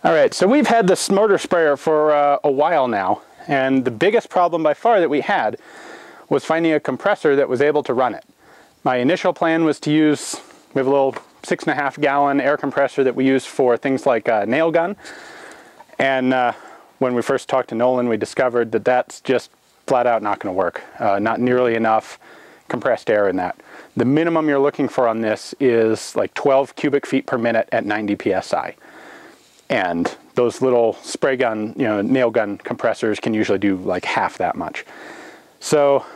All right, so we've had this mortar sprayer for a while now, and the biggest problem by far that we had was finding a compressor that was able to run it. My initial plan was to use, we have a little 6.5 gallon air compressor that we use for things like a nail gun, and when we first talked to Nolan, we discovered that that's just flat out not going to work. Not nearly enough compressed air in that. The minimum you're looking for on this is like 12 cubic feet per minute at 90 psi. And those little spray gun, nail gun compressors can usually do like half that much. So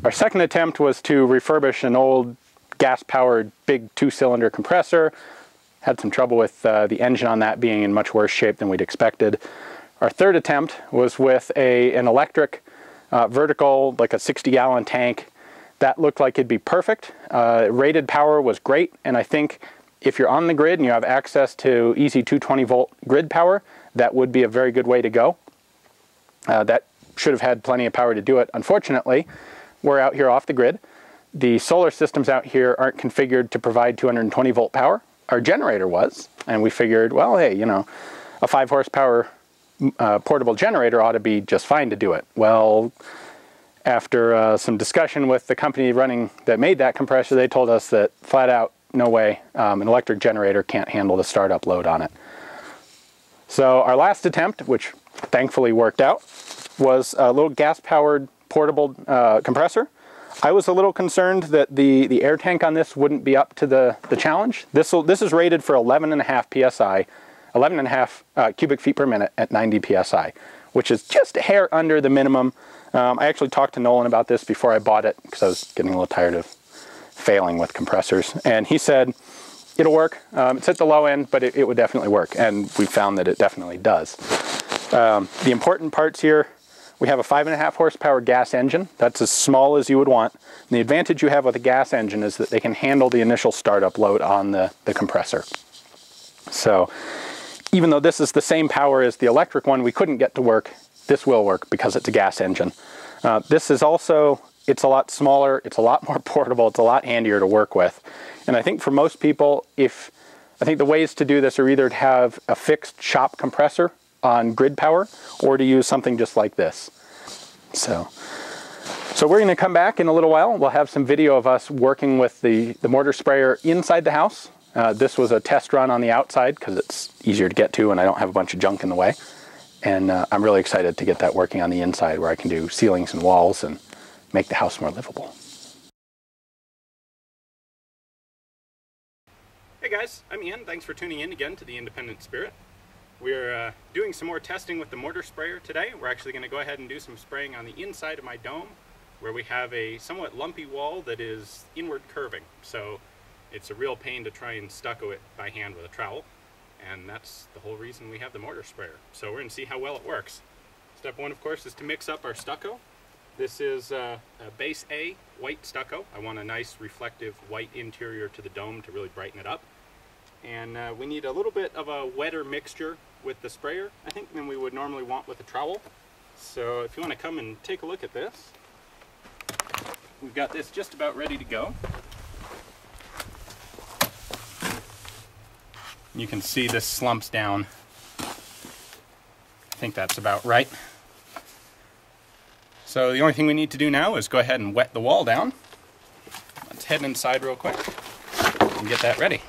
our second attempt was to refurbish an old gas-powered big 2-cylinder compressor. Had some trouble with the engine on that being in much worse shape than we'd expected. Our third attempt was with an electric vertical, like a 60-gallon tank. That looked like it'd be perfect. Rated power was great, and I think if you're on the grid and you have access to easy 220 volt grid power, that would be a very good way to go. That should have had plenty of power to do it. Unfortunately, we're out here off the grid. The solar systems out here aren't configured to provide 220 volt power. Our generator was, and we figured, well, hey, a 5 horsepower portable generator ought to be just fine to do it. Well, after some discussion with the company that made that compressor, they told us that flat out, no way, an electric generator can't handle the startup load on it. So our last attempt, which thankfully worked out, was a little gas-powered portable compressor. I was a little concerned that the air tank on this wouldn't be up to the challenge. This is rated for 11.5 psi, 11.5 cubic feet per minute at 90 psi, which is just a hair under the minimum. I actually talked to Nolan about this before I bought it because I was getting a little tired of failing with compressors, and he said it'll work. It's at the low end, but it would definitely work, and we found that it definitely does. The important parts here, we have a 5.5 horsepower gas engine. That's as small as you would want. And the advantage you have with a gas engine is that they can handle the initial startup load on the compressor. So even though this is the same power as the electric one we couldn't get to work, this will work because it's a gas engine. This is also, it's a lot smaller, it's a lot more portable, it's a lot handier to work with. And I think for most people, I think the ways to do this are either to have a fixed shop compressor on grid power or to use something just like this. So we're going to come back in a little while. We'll have some video of us working with the mortar sprayer inside the house. This was a test run on the outside because it's easier to get to and I don't have a bunch of junk in the way. And I'm really excited to get that working on the inside where I can do ceilings and walls and make the house more livable. Hey guys, I'm Ian. Thanks for tuning in again to The Independent Spirit. We're doing some more testing with the mortar sprayer today. We're actually going to go ahead and do some spraying on the inside of my dome where we have a somewhat lumpy wall that is inward curving. So it's a real pain to try and stucco it by hand with a trowel. And that's the whole reason we have the mortar sprayer. So we're going to see how well it works. Step one, of course, is to mix up our stucco. This is a base A white stucco. I want a nice reflective white interior to the dome to really brighten it up. And we need a little bit of a wetter mixture with the sprayer, I think, than we would normally want with a trowel. So if you want to come and take a look at this, we've got this just about ready to go. You can see this slumps down. I think that's about right. So the only thing we need to do now is go ahead and wet the wall down. Let's head inside real quick and get that ready.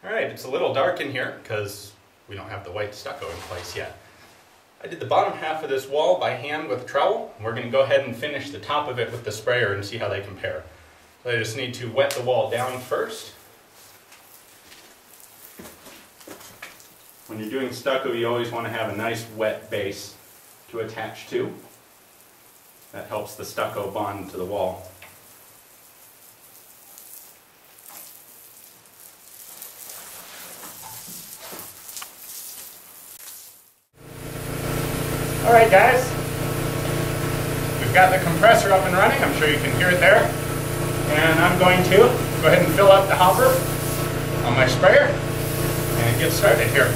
Alright, it's a little dark in here because we don't have the white stucco in place yet. I did the bottom half of this wall by hand with a trowel. We're going to go ahead and finish the top of it with the sprayer and see how they compare. So I just need to wet the wall down first. When you're doing stucco, you always want to have a nice wet base to attach to. That helps the stucco bond to the wall. Alright guys, we've got the compressor up and running. I'm sure you can hear it there. And I'm going to go ahead and fill up the hopper on my sprayer and get started here.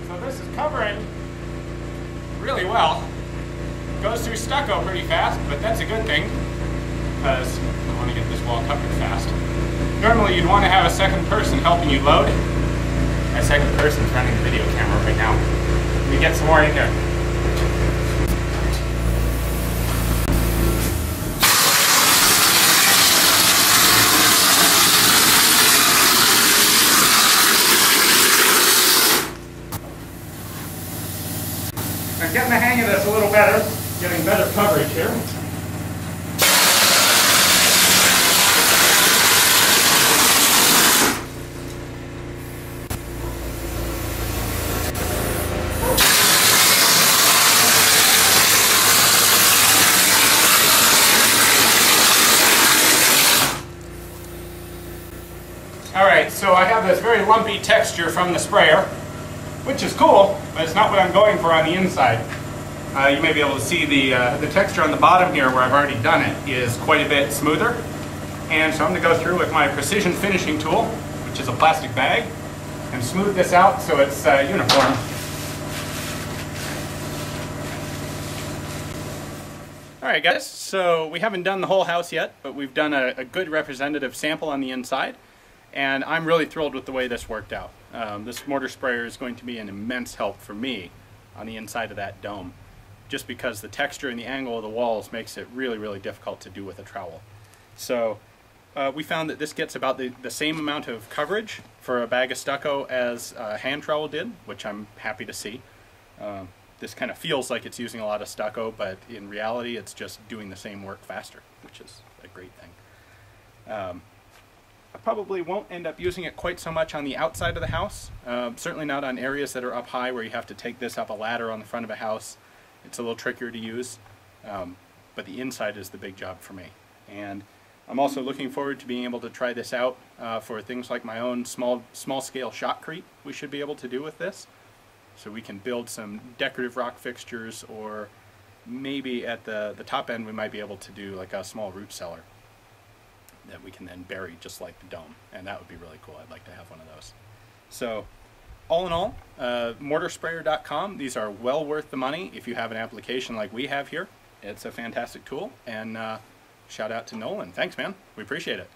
So this is covering really well. Goes through stucco pretty fast, but that's a good thing because I want to get this wall covered fast. Normally you'd want to have a second person helping you load. My second person's running the video camera right now. Let me get some more in there. I'm getting the hang of this a little better, getting better coverage here. Alright, so I have this very lumpy texture from the sprayer, which is cool, but it's not what I'm going for on the inside. You may be able to see the texture on the bottom here where I've already done it is quite a bit smoother. And so I'm going to go through with my precision finishing tool, which is a plastic bag, and smooth this out so it's uniform. Alright guys, so we haven't done the whole house yet, but we've done a good representative sample on the inside. And I'm really thrilled with the way this worked out. This mortar sprayer is going to be an immense help for me on the inside of that dome, just because the texture and the angle of the walls makes it really, really difficult to do with a trowel. So we found that this gets about the same amount of coverage for a bag of stucco as a hand trowel did, which I'm happy to see. This kind of feels like it's using a lot of stucco, but in reality it's just doing the same work faster, which is a great thing. I probably won't end up using it quite so much on the outside of the house, certainly not on areas that are up high where you have to take this up a ladder on the front of a house. It's a little trickier to use, but the inside is the big job for me. And I'm also looking forward to being able to try this out for things like my own small-scale shotcrete we should be able to do with this. So we can build some decorative rock fixtures, or maybe at the top end we might be able to do like a small root cellar that we can then bury just like the dome, and that would be really cool. I'd like to have one of those. So all in all, mortarsprayer.com, these are well worth the money if you have an application like we have here. It's a fantastic tool, and shout out to Nolan. Thanks, man. We appreciate it.